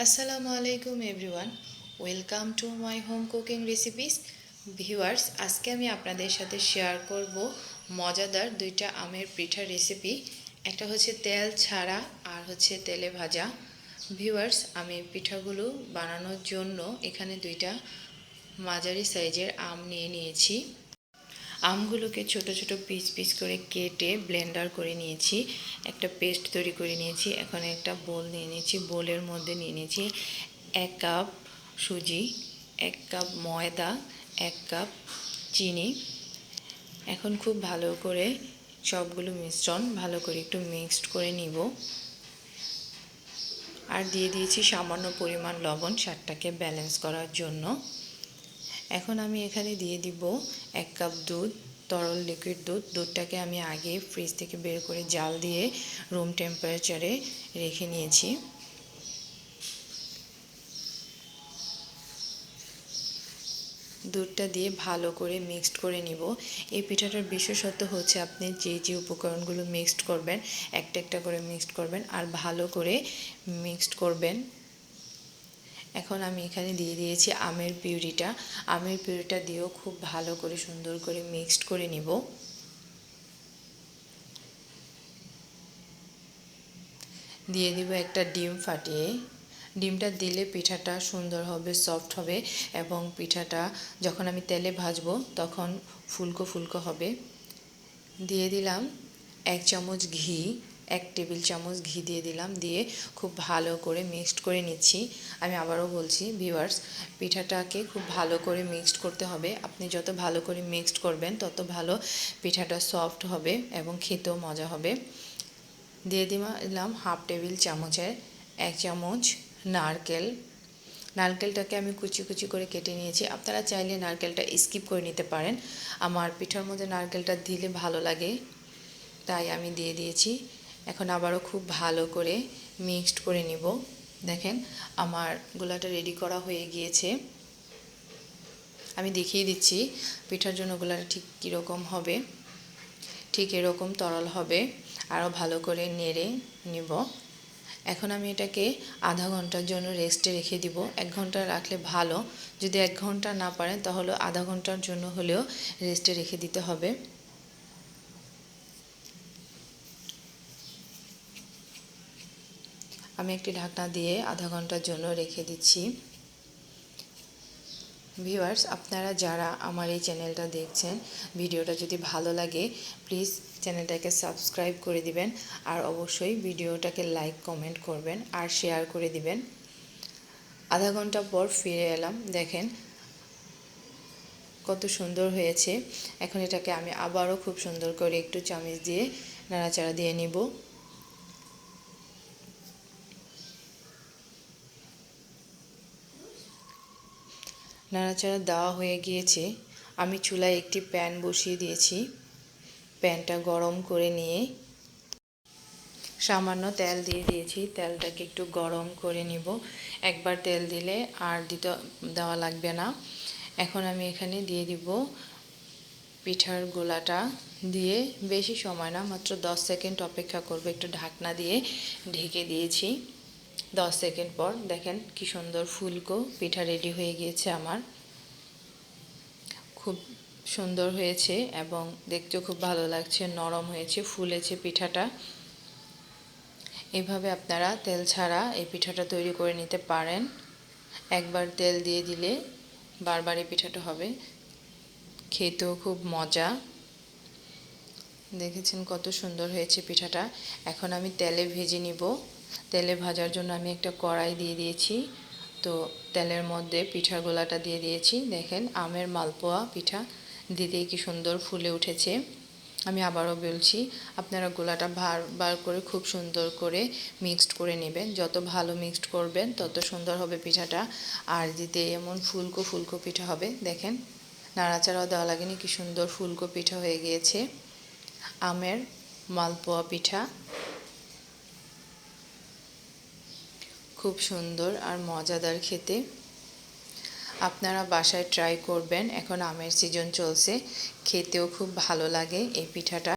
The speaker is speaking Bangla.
আসসালামু আলাইকুম everyone, welcome to my home cooking recipes. Viewers, আজকে আমি আপনাদের সাথে শেয়ার করব মজাদার দুইটা আমের পিঠা রেসিপি। একটা হচ্ছে তেল ছাড়া আর হচ্ছে তেলে ভাজা। ভিউয়ার্স, আমি পিঠাগুলো বানানোর জন্য এখানে দুইটা মাঝারি সাইজের আম নিয়ে নিয়েছি। আমগুলোকে ছোট ছোট পিস পিস করে কেটে ব্লেন্ডার করে নিয়েছি, একটা পেস্ট তৈরি করে নিয়েছি। এখন একটা বোল নিয়ে নিয়েছি, বোলের মধ্যে নিয়ে নিয়েছি 1 কাপ সুজি, 1 কাপ ময়দা, 1 কাপ চিনি। এখন খুব ভালো করে সবগুলো মিশ্রণ ভালো করে একটু মিক্সড করে নিব। আর দিয়ে দিয়েছি সামান্য পরিমাণ লবণ স্বাদটাকে ব্যালেন্স করার জন্য। এখন আমি এখানে দিয়ে দিব 1 কাপ দুধ, তরল লিকুইড দুধ। দুধটাকে আমি আগে ফ্রিজ থেকে বের করে জাল দিয়ে রুম টেম্পারেচারে রেখে নিয়েছি। দুধটা দিয়ে ভালো করে মিক্সড করে নিব। এই পিঠাটার বিশেষত্ব হচ্ছে আপনি যে যে উপকরণগুলো মিক্সড করবেন একটা একটা করে মিক্সড করবেন আর ভালো করে মিক্সড করবেন। এখন আমি এখানে দিয়ে দিয়েছি আমের পিউরিটা। আমের পিউরিটা দিয়েও খুব ভালো করে সুন্দর করে মিক্সড করে নিব। দিয়ে দিব একটা ডিম ফাটিয়ে। ডিমটা দিলে পিঠাটা সুন্দর হবে, সফট হবে এবং পিঠাটা যখন আমি তেলে ভাজবো তখন ফুলকো ফুলকো হবে। দিয়ে দিলাম 1 চামচ ঘি, 1 টেবিল চামচ ঘি দিয়ে দিলাম। দিয়ে খুব ভালো করে মিক্সড করে নিচ্ছি। আমি আবারও বলছি ভিউয়ার্স, পিঠাটাকে খুব ভালো করে মিক্সড করতে হবে। আপনি যত ভালো করে মিক্সড করবেন তত ভালো পিঠাটা সফট হবে এবং খেতেও মজা হবে। দিয়ে দিলাম 1/2 টেবিল চামচের 1 চামচ নারকেল। নারকেলটাকে আমি কুচি কুচি করে কেটে নিয়েছি। আপনারা চাইলে নারকেলটা স্কিপ করে নিতে পারেন। আমার পিঠার মধ্যে নারকেলটা দিলে ভালো লাগে, তাই আমি দিয়ে দিয়েছি। এখন আবারও খুব ভালো করে মিক্সড করে নিব। দেখেন আমার গোলাটা রেডি করা হয়ে গিয়েছে। আমি দেখিয়ে দিচ্ছি পিঠার জন্য গোলাটা ঠিক কীরকম হবে। ঠিক এরকম তরল হবে। আরও ভালো করে নেড়ে নিব। এখন আমি এটাকে আধা ঘন্টার জন্য রেস্টে রেখে দিব। 1 ঘন্টা রাখলে ভালো, যদি 1 ঘন্টা না পারেন তাহলে আধা ঘন্টার জন্য হলেও রেস্টে রেখে দিতে হবে। আমি একটি ঢাকনা দিয়ে আধা ঘন্টার জন্য রেখে দিচ্ছি। ভিউয়ার্স, আপনারা যারা আমার এই চ্যানেলটা দেখছেন, ভিডিওটা যদি ভালো লাগে প্লিজ চ্যানেলটাকে সাবস্ক্রাইব করে দিবেন আর অবশ্যই ভিডিওটাকে লাইক কমেন্ট করবেন আর শেয়ার করে দিবেন। আধা ঘন্টা পর ফিরে এলাম। দেখেন কত সুন্দর হয়েছে। এখন এটাকে আমি আবারও খুব সুন্দর করে একটু চামচ দিয়ে নাড়াচাড়া দিয়ে নিব। নাড়াচাড়া দেওয়া হয়ে গিয়েছে। আমি চুলায় একটি প্যান বসিয়ে দিয়েছি। প্যানটা গরম করে নিয়ে সামান্য তেল দিয়ে দিয়েছি। তেলটাকে একটু গরম করে নিব। একবার তেল দিলে আর দেওয়া লাগবে না। এখন আমি এখানে দিয়ে দিব পিঠার গোলাটা। দিয়ে বেশি সময় না, মাত্র 10 সেকেন্ড অপেক্ষা করব। একটু ঢাকনা দিয়ে ঢেকে দিয়েছি। 10 সেকেন্ড পর দেখেন কি সুন্দর ফুলকো পিঠা রেডি হয়ে গিয়েছে আমার। খুব সুন্দর হয়েছে এবং দেখতেও খুব ভালো লাগছে, নরম হয়েছে, ফুলেছে পিঠাটা। এভাবে আপনারা তেল ছাড়া এই পিঠাটা তৈরি করে নিতে পারেন। একবার তেল দিয়ে দিলে বারবার এই পিঠাটা হবে। খেতেও খুব মজা। দেখেছেন কত সুন্দর হয়েছে পিঠাটা। এখন আমি তেলে ভেজে নিব। তেলে ভাজার জন্য আমি একটা কড়াই দিয়ে দিয়েছি। তো তেলের মধ্যে পিঠার গোলাটা দিয়ে দিয়েছি। দেখেন আমের মালপোয়া পিঠা দিতেই কি সুন্দর ফুলে উঠেছে। আমি আবারও বলছি, আপনারা গোলাটা বার করে খুব সুন্দর করে মিক্সড করে নেবেন। যত ভালো মিক্সড করবেন তত সুন্দর হবে পিঠাটা আর দিতে এমন ফুলকো ফুলকো পিঠা হবে। দেখেন নাড়াচাড়াও দেওয়া লাগেনি, কি সুন্দর ফুলকো পিঠা হয়ে গিয়েছে আমের মালপোয়া পিঠা। খুব সুন্দর আর মজাদার খেতে। আপনারা বাসায় ট্রাই করবেন। এখন আমের সিজন চলছে, খেতেও খুব ভালো লাগে এই পিঠাটা।